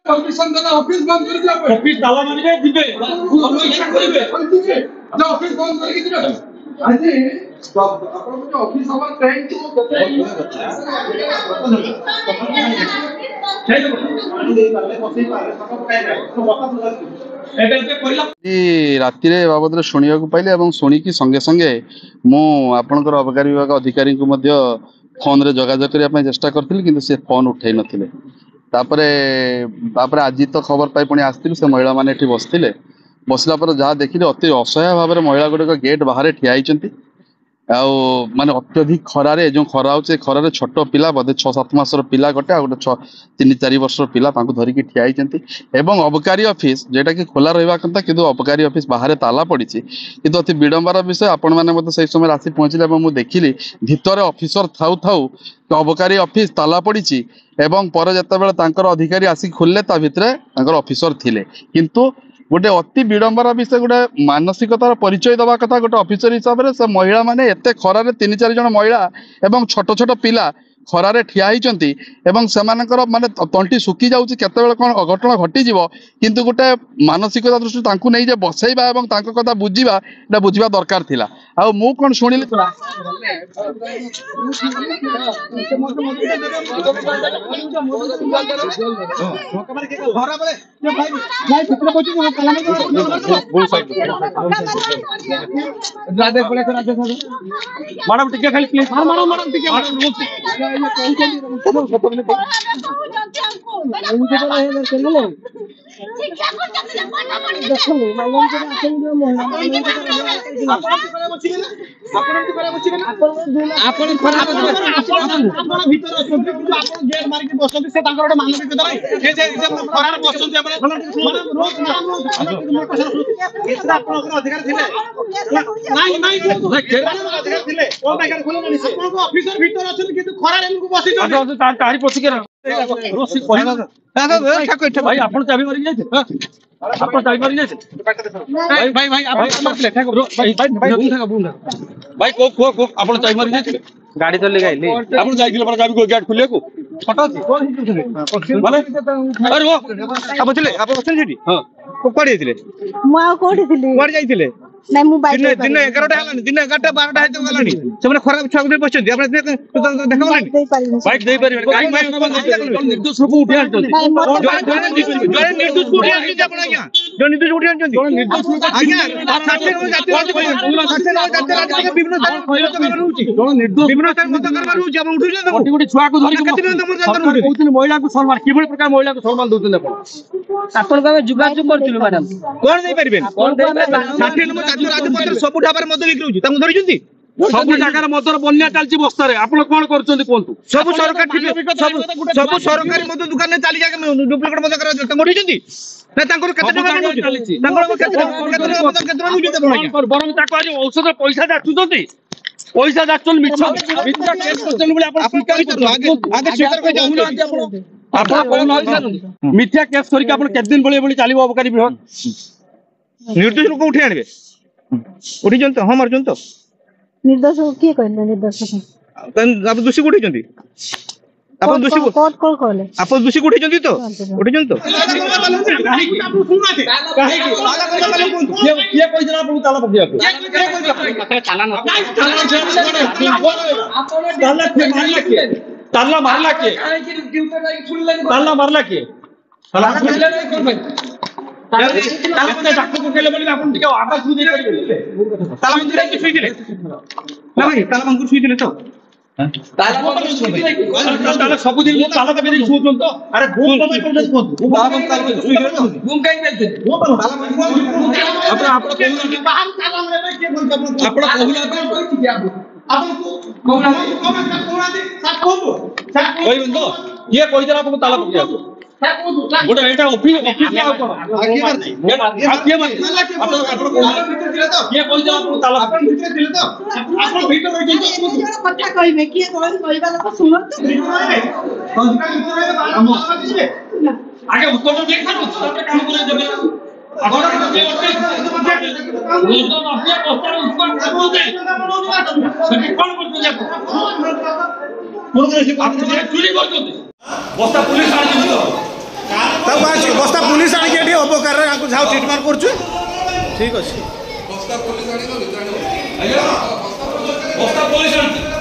permission देना office बंद कर दिया ऑफिस ताला मारिबे दिबे करिबे जो ऑफिस बंद करके दिबे আজি आपन जो ऑफिस हमार टाइम तो राति बाबद शुणा पाइले शुणिकी संगे संगे मु आपणकर अबकारी विभाग अधिकारी फोन रे जोगाजोग करने चेष्टा करी कि से फोन उठे नपर आज तो खबर पाई पुणी आसती से महिला मैंने बसते बसला जहाँ देखिले अति असहाय भाव में महिला गुड़िक गेट बाहर ठिया माने अत्यधिक खरारे जो खरा हो खरारे छोट पिला बोधे 6-7 मासर पिला गोटे आ गोटे 3-4 वर्षर पिला धरिकी ठिया एवं अबकारी ऑफिस जेटा कि खोला रहा कथा कि अबकारी ऑफिस बाहर ताला पड़ी किंतु अति विडंबर विषय आपण मैंने मत से समय आसी पहुँचले मुझे देखिली भितर ऑफिसर थाउ थाउ अबकारी ऑफिस ताला पड़ी एवं पर जिते अधिकारी आसिक खोलले ता भितर ऑफिसर थिले किंतु गोटे अति विडंबर विषय गोटे मानसिकतार परिचय दवा कथा गोटे ऑफिसर हिसाब से महिला माने एते खरारे 3-4 जन महिला एवं छोट छोट पिला खरारे ठिया होती माने तंटी सुखी जाऊँगी केतबेले कौन अघटन घटी किंतु गोटे मानसिकता दृष्टि नहीं जे बसैबा एवं कथा बुझा दरकार थिला आ मु कौन शुणिली मैडम टिके खाली प्लीज मैडम टिके भाई आप चाबी मारी जाए चाबी मारी जाए भाई भाई भाई आप चाबी मारी जाए गाड़ी तो लेगा आप चाबी गेट खुले को फटा माने अरे वो आप बचले आप बचले जेडी हां कोड़ी दिले मु कोड़ी दिले कोड़ जाइतिले नहीं मु बाइक दिन 11टा हलानी दिन 11टा 12टा हेतो गलानी सेमने खराब छुआ गुडे बसछन आपन देखो बाइक दे पारि गाड़ी माइक निर्दोष को उठे आछन जो निर्दोष को उठे आछन आपन आज्ञा जो निर्दोष उठे आछन निर्दोष आज्ञा साथे जाति विभिन्न विभिन्न हम उठु गोटे छुआ को धरि महिला को सम्मान कि प्रकार महिला को सम्मान दउतन आपन का जुगाजोग करथिलु मैडम कोन दे परिबेन कोन दे साथे सब ढाबार मद बिक्री सब जगह मदर बन्या चलती बस्ता आप कौन कर सब सरकारी मद दुकान चली जाए डुप्लिकेट मद औषध पैसा जाचुं पैसा जाचुं मिथ्या केस करके दिन भाई चलो अबकारी विभाग निर्दोष लोक उठे आने उठी तो हाँ मार्चन तो निर्दोष किए कहले निर्दोष आप दोषी को उठी आप दोषी को कोर्ट कॉल कहले आप दोषी को उठी तो उठी तो ये कोई जना आपन ताला पकड़िया ताला मारला के ताला मारला के डॉक्टर को कहले बोली आपण टिके आवाज सुन दे करिवे ताला मंदिर के सुई दिले ना भाई ताला मंदिर सुई दिले तो ताला मंदिर सुई दिले ताला सब दिन ताला तबे देख सुन तो अरे घूम तो मैं कर दे ताला मंदिर सुई दिले तो घूम काई बेलते वो ताला मंदिर आपण कहू बाहर ताला में के बोल आपण कहूला तो आपण को कहूला कोना दे साथ को कोई बंदो ये कोई जरा आपको ताला पकड़ दिया गोटे एटा ऑफिस क्या करो आगे मार आपण भीतर दिले तो ये कोई जरा आपको ताला आपण भीतर दिले तो आपण भीतर रह जाई कथा कहबे की कहबा लोग सुनो आगे उत्तर देखा तो काम करे जबे आपण के चुरी कर बस्ता पुलिस बस्ता पुलिस आनिक अपकार झाऊ ट्रिटमेंट कर ठीक अच्छे बस्ता पुलिस